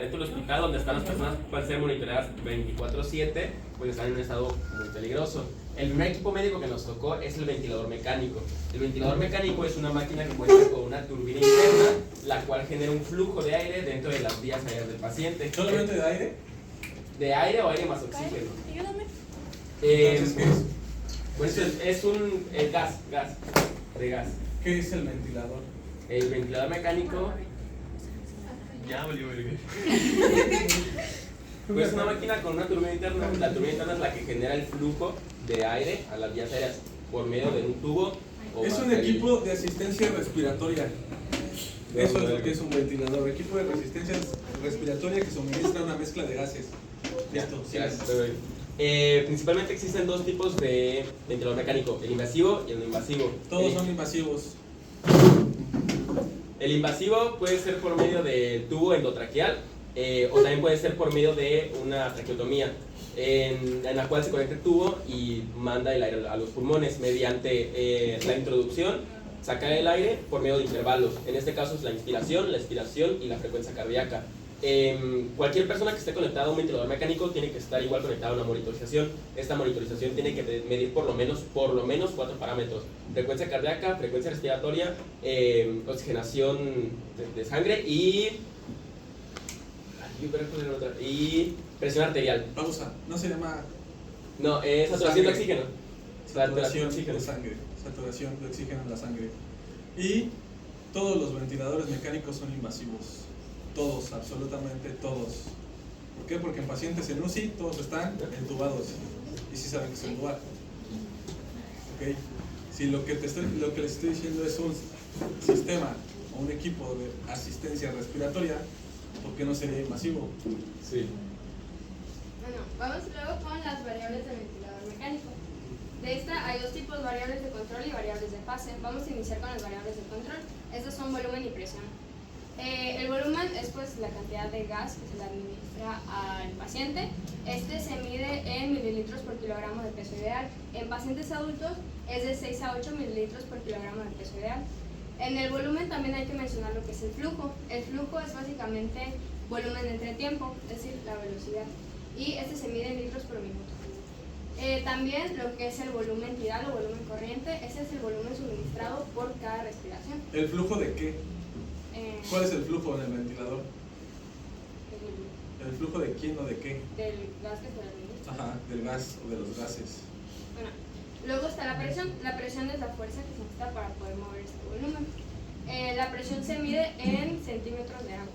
dentro del hospital donde están las personas que pueden ser monitoreadas 24/7, pues están en un estado muy peligroso. El primer equipo médico que nos tocó es el ventilador mecánico. El ventilador mecánico es una máquina que cuenta con una turbina interna, la cual genera un flujo de aire dentro de las vías aéreas del paciente. ¿Solamente de aire? De aire o aire más oxígeno. Ayúdame. Entonces, ¿qué es? Pues es un gas de gas. ¿Qué es el ventilador? El ventilador mecánico Ya valió verga. pues es una máquina con una turbina interna. La turbina interna es la que genera el flujo de aire a las vías aéreas por medio de un tubo. Es un equipo de asistencia respiratoria. Eso es lo que es un ventilador. Equipo de resistencia respiratoria que suministra una mezcla de gases. Listo. Gracias. Principalmente existen dos tipos de ventilador mecánico, el invasivo y el no invasivo. Todos son invasivos. El invasivo puede ser por medio del tubo endotraqueal o también puede ser por medio de una traqueotomía en la cual se conecta el tubo y manda el aire a los pulmones mediante la introducción, sacar el aire por medio de intervalos. En este caso es la inspiración, la expiración y la frecuencia cardíaca. Cualquier persona que esté conectada a un ventilador mecánico tiene que estar igual conectada a una monitorización. Esta monitorización tiene que medir por lo menos 4 parámetros: frecuencia cardíaca, frecuencia respiratoria, oxigenación de sangre y presión arterial. Pausa. No se llama No, es saturación de oxígeno. saturación de sangre. Saturación de oxígeno en la sangre. Y todos los ventiladores mecánicos son invasivos. Todos, absolutamente todos. ¿Por qué? Porque en pacientes en UCI todos están entubados. Y sí saben que es entubar. ¿Ok? Si lo que les estoy diciendo es un sistema o un equipo de asistencia respiratoria, ¿por qué no sería invasivo? Sí. Bueno, vamos luego con las variables del ventilador mecánico. De esta hay dos tipos: variables de control y variables de fase. Vamos a iniciar con las variables de control. Estas son volumen y presión. El volumen es pues la cantidad de gas que se le administra al paciente. Este se mide en mililitros por kilogramo de peso ideal. En pacientes adultos es de 6 a 8 mililitros por kilogramo de peso ideal. En el volumen también hay que mencionar lo que es el flujo. El flujo es básicamente volumen entre tiempo, es decir, la velocidad. Y este se mide en litros por minuto. También lo que es el volumen tidal o volumen corriente, ese es el volumen suministrado por cada respiración. ¿El flujo de qué? ¿Cuál es el flujo en el ventilador? ¿El flujo de quién o de qué? Del gas que se le administra. Ajá, del gas o de los gases. Bueno, luego está la presión. La presión es la fuerza que se necesita para poder mover este volumen. La presión se mide en centímetros de agua.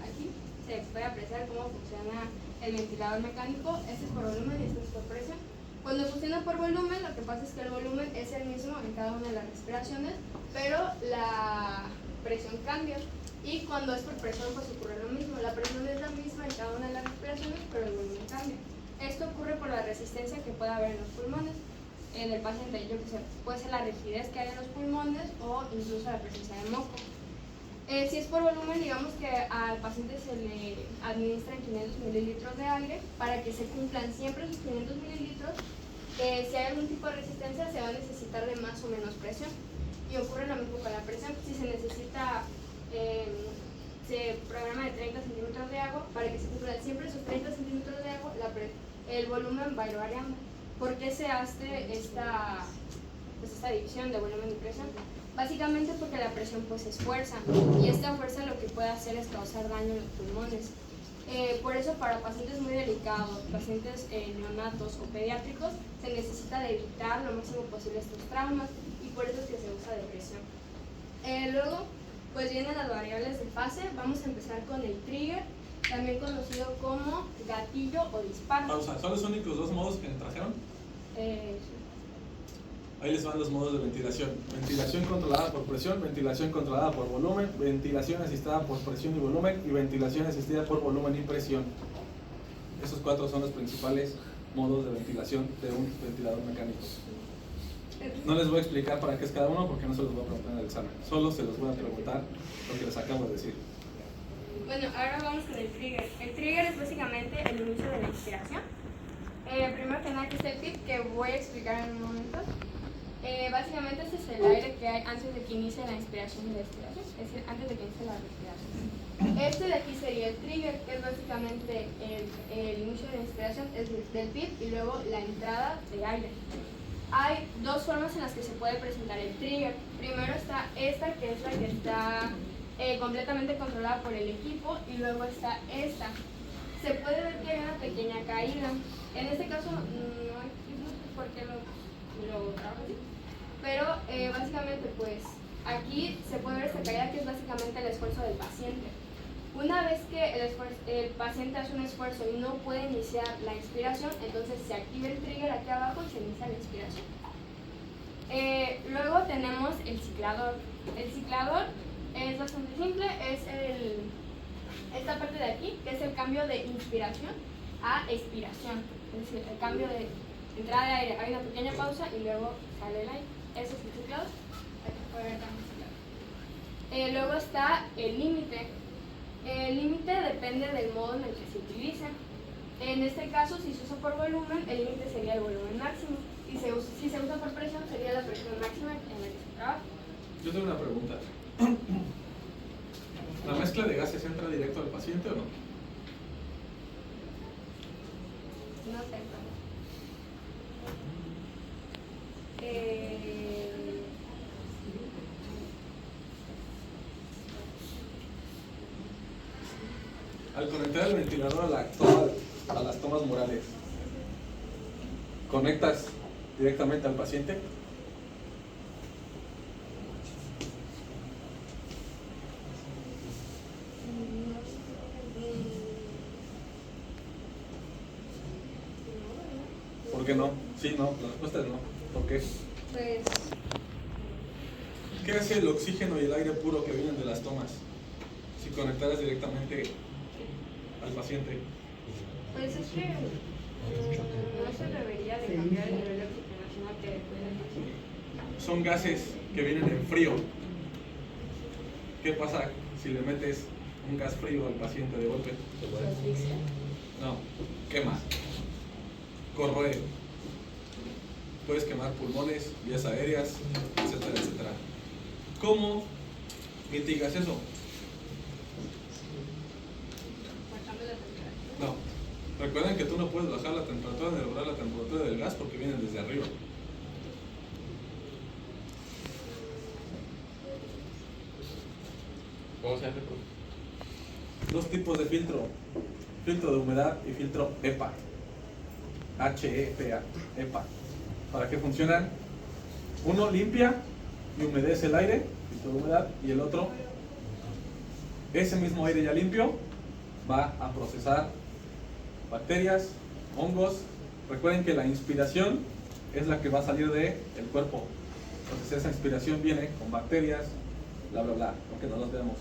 Aquí se puede apreciar cómo funciona el ventilador mecánico. Este es por volumen y este es por presión. Cuando funciona por volumen, lo que pasa es que el volumen es el mismo en cada una de las respiraciones, pero la presión cambia. Y cuando es por presión, pues ocurre lo mismo. La presión es la misma en cada una de las respiraciones, pero el volumen cambia. Esto ocurre por la resistencia que puede haber en los pulmones del paciente. Yo que sé, puede ser la rigidez que hay en los pulmones o incluso la presencia de moco. Si es por volumen, digamos que al paciente se le administran 500 mililitros de aire para que se cumplan siempre esos 500 mililitros. Si hay algún tipo de resistencia, se va a necesitar de más o menos presión. Y ocurre lo mismo con la presión. Si se necesita, se programa de 30 centímetros de agua, para que se cumplan siempre esos 30 centímetros de agua, el volumen va a ir variando. ¿Por qué se hace esta división de volumen y presión? Básicamente porque la presión pues es fuerza, y esta fuerza lo que puede hacer es causar daño en los pulmones. Por eso para pacientes muy delicados, pacientes neonatos o pediátricos, se necesita de evitar lo máximo posible estos traumas, y por eso es que se usa de presión. Luego pues vienen las variables de fase. Vamos a empezar con el trigger, también conocido como gatillo o disparo. Pausa. ¿Son los únicos dos modos que trajeron? Sí. Ahí les van los modos de ventilación. Ventilación controlada por presión, ventilación controlada por volumen, ventilación asistida por presión y volumen, y ventilación asistida por volumen y presión. Esos cuatro son los principales modos de ventilación de un ventilador mecánico. No les voy a explicar para qué es cada uno, porque no se los voy a preguntar en el examen. Solo se los voy a preguntar lo que les acabo de decir. Bueno, ahora vamos con el trigger. El trigger es básicamente el inicio de la inspiración. Primero que nada, aquí está el tip que voy a explicar en un momento. Básicamente este es el aire que hay antes de que inicie la inspiración y la expiración, es decir, antes de que inicie la respiración. Este de aquí sería el trigger, que es básicamente el inicio de la inspiración es del PIP y luego la entrada de aire. Hay dos formas en las que se puede presentar el trigger. Primero está esta, que es la que está completamente controlada por el equipo, y luego está esta. Se puede ver que hay una pequeña caída. En este caso no hay por qué lo trabajo así. Pero básicamente pues aquí se puede ver esta caída, que es básicamente el esfuerzo del paciente. Una vez que el paciente hace un esfuerzo y no puede iniciar la inspiración, entonces se activa el trigger aquí abajo y se inicia la inspiración. Luego tenemos el ciclador. El ciclador es bastante simple, es esta parte de aquí, que es el cambio de inspiración a expiración. Es decir, el cambio de entrada de aire, hay una pequeña pausa y luego sale el aire. Ese es el ciclador. Aquí se puede ver también el ciclador. Luego está el límite. El límite depende del modo en el que se utiliza. En este caso, si se usa por volumen, el límite sería el volumen máximo. Y si se usa por presión, sería la presión máxima en la que se trabaja. Yo tengo una pregunta. ¿La mezcla de gases entra directo al paciente o no? No sé. Al conectar el ventilador a las tomas murales, ¿conectas directamente al paciente? ¿Por qué no? Sí, no, la respuesta es no. ¿Por qué? Pues, ¿Qué hace el oxígeno y el aire puro que vienen de las tomas si conectaras directamente al paciente? pues es que no se debería de cambiar el nivel de oxigenación al que después del paciente. Son gases que vienen en frío. ¿Qué pasa si le metes un gas frío al paciente de golpe? Se asfixia. No, quema, corroe. Puedes quemar pulmones, vías aéreas, etcétera, etcétera. ¿Cómo mitigas eso? Bajando la temperatura. No. Recuerden que tú no puedes bajar la temperatura ni regular la temperatura del gas porque vienen desde arriba. ¿Cómo se hace? Dos tipos de filtro: filtro de humedad y filtro EPA. HEPA, EPA. ¿Para qué funcionan? Uno limpia y humedece el aire, filtro de humedad, y el otro, ese mismo aire ya limpio, va a procesar bacterias, hongos. Recuerden que la inspiración es la que va a salir del cuerpo. Entonces esa inspiración viene con bacterias, bla bla bla, aunque no los veamos.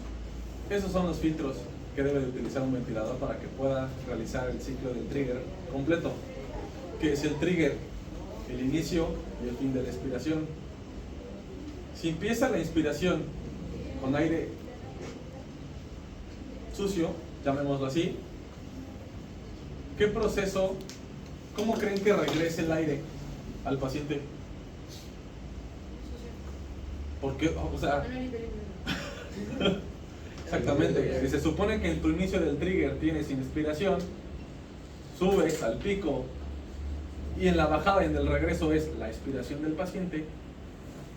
Esos son los filtros que debe de utilizar un ventilador para que pueda realizar el ciclo del trigger completo, que es el trigger, el inicio y el fin de la inspiración. Si empieza la inspiración con aire sucio, llamémoslo así, ¿qué proceso, cómo creen que regrese el aire al paciente? Porque, o sea, exactamente, si se supone que en tu inicio del trigger tienes inspiración, subes al pico y en la bajada y en el regreso es la expiración del paciente,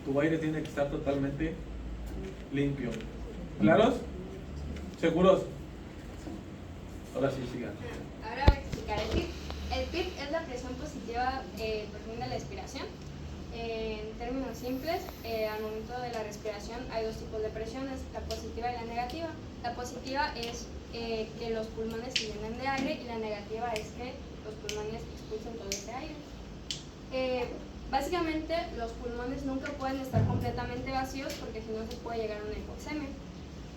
tu aire tiene que estar totalmente limpio. ¿Claros? ¿Seguros? Ahora sí, sigan. Ahora voy a explicar el PIP. El PIP es la presión positiva por fin de la expiración. En términos simples, al momento de la respiración hay dos tipos de presiones, la positiva y la negativa. La positiva es que los pulmones se llenen de aire, y la negativa es que los pulmones expulsen todo ese aire. Básicamente los pulmones nunca pueden estar completamente vacíos porque si no se puede llegar a una hipoxemia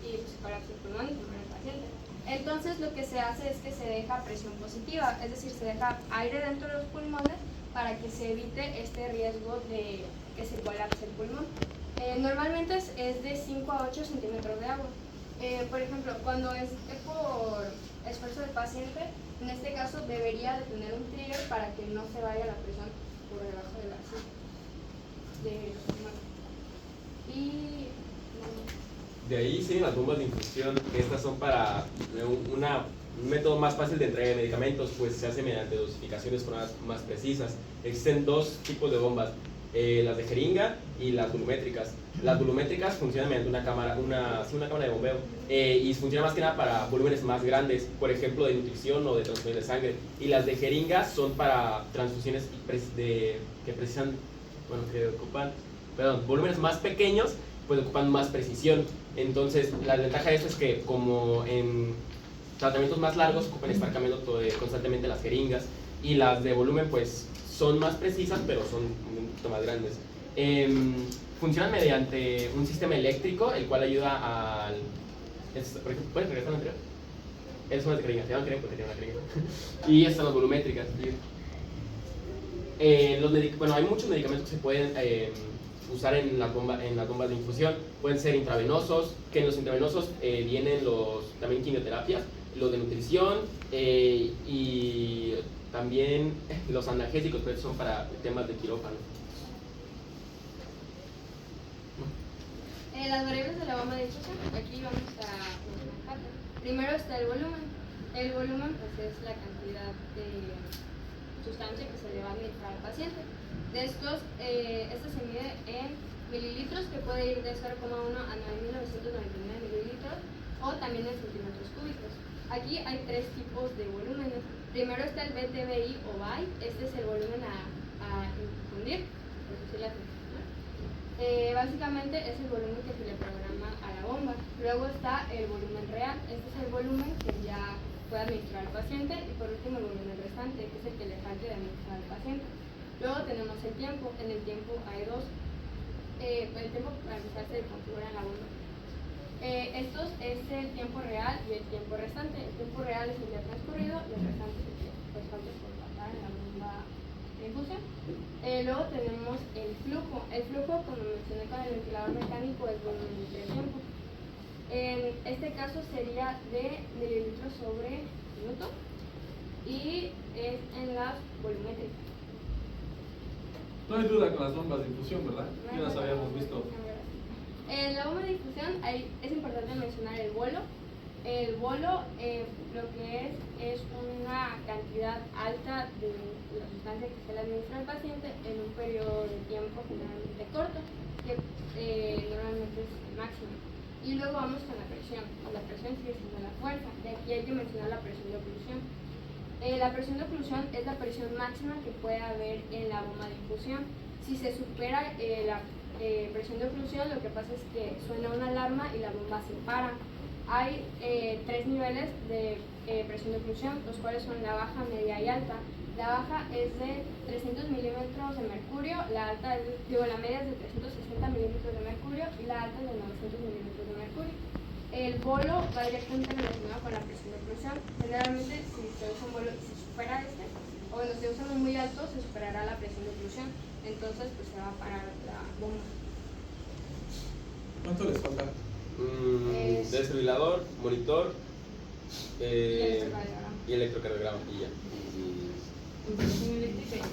y pues, se colapsa el pulmón y se muere el paciente. Entonces lo que se hace es que se deja presión positiva, es decir, se deja aire dentro de los pulmones para que se evite este riesgo de que se colapse el pulmón. Normalmente es de 5 a 8 centímetros de agua. Por ejemplo, cuando es por esfuerzo del paciente, en este caso debería de tener un trigger para que no se vaya la presión por debajo de la silla de los pulmones. Y De ahí siguen las bombas de infusión, que estas son para un método más fácil de entrega de medicamentos, pues se hace mediante dosificaciones más precisas. Existen dos tipos de bombas, las de jeringa y las volumétricas. Las volumétricas funcionan mediante una cámara de bombeo y funciona más que nada para volúmenes más grandes, por ejemplo de nutrición o de transfusión de sangre. Y las de jeringa son para transfusiones que precisan, bueno, que ocupan, perdón, volúmenes más pequeños, pues ocupan más precisión. Entonces, la ventaja de esto es que como en tratamientos más largos ocupan estar cambiando constantemente las jeringas, y las de volumen pues son más precisas pero son un poquito más grandes. Funcionan mediante un sistema eléctrico el cual ayuda al... Por ejemplo, ¿puedes regresar al anterior? Es una de jeringas, ya no creo porque tiene una jeringa. Y estas son las volumétricas. Bueno, hay muchos medicamentos que se pueden usar en las bombas de infusión. Pueden ser intravenosos, que en los intravenosos vienen también quimioterapias, los de nutrición y también los analgésicos, pero son para temas de quirófano. Las variables de la bomba de infusión, aquí vamos a manejar. Primero está el volumen. El volumen pues es la cantidad de sustancia que se le va a administrar al paciente. De estos, esto se mide en mililitros, que puede ir de 0,1 a 9.999 mililitros, o también en centímetros cúbicos. Aquí hay tres tipos de volúmenes. Primero está el BTBI o BAI, este es el volumen a infundir, por decirlo así, ¿no? Básicamente es el volumen que se le programa a la bomba. Luego está el volumen real, este es el volumen que ya puede administrar al paciente, y por último el volumen restante, que es el que le falte de administrar al paciente. Luego tenemos el tiempo. En el tiempo hay dos. El tiempo para empezar se configura en la bomba. Estos es el tiempo real y el tiempo restante. El tiempo real es el día transcurrido y el restante es el que pues, falta por pasar en la bomba de infusión. Luego tenemos el flujo. El flujo, como mencioné con el ventilador mecánico, es volumen de tiempo. En este caso sería de mililitros sobre minuto y es en las volumétricas. No hay duda con las bombas de infusión, ¿verdad? Ya las habíamos visto. En la bomba de infusión es importante mencionar el bolo. El bolo lo que es una cantidad alta de la sustancia que se le administra al paciente en un periodo de tiempo generalmente corto, que normalmente es el máximo. Y luego vamos con la presión. La presión sigue siendo la fuerza. Y aquí hay que mencionar la presión de oclusión. La presión de oclusión es la presión máxima que puede haber en la bomba de infusión. Si se supera la presión de oclusión, lo que pasa es que suena una alarma y la bomba se para. Hay tres niveles de presión de oclusión, los cuales son la baja, media y alta. La baja es de 300 milímetros de mercurio, la media es de 360 milímetros de mercurio y la alta es de 900 milímetros de mercurio. El bolo va directamente relacionado con la presión de oclusión. Generalmente, si se usa un bolo y se supera o cuando se usa uno muy alto, se superará la presión de oclusión. Entonces, pues se va a parar la bomba. ¿Cuánto les falta? Desfibrilador, monitor Y y electrocardiograma y ya. Infusión eléctrica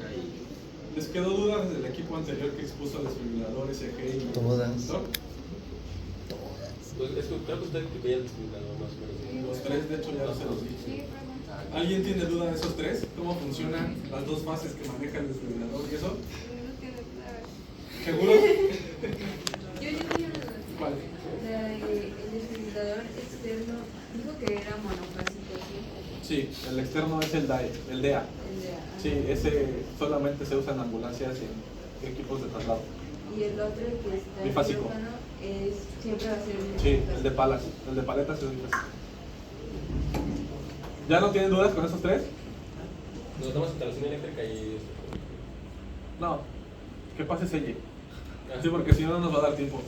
y ¿Les quedó dudas del equipo anterior que expuso el desfibrilador, SG y Todas. monitor? Pues, creo que usted que el desfibrilador más o menos. Los tres, de hecho, ya se los dije. Sí, pregunta. ¿Alguien tiene duda de esos tres? ¿Cómo funcionan las dos fases que maneja el desfibrilador y eso? No tiene duda. ¿Seguro? Yo tenía una duda. ¿Cuál? El desfibrilador externo dijo que era monofásico, ¿sí? Sí, el externo es el DEA. El de Sí, ese solamente se usa en ambulancias y en equipos de traslado. Y el otro que está en Bifásico. quirófano siempre va a ser el Sí, el de palas, el de paletas es bifásico. ¿Ya no tienen dudas con esos tres? Nos damos instalación eléctrica y... No, que pase selle. Sí, porque si no, no nos va a dar tiempo.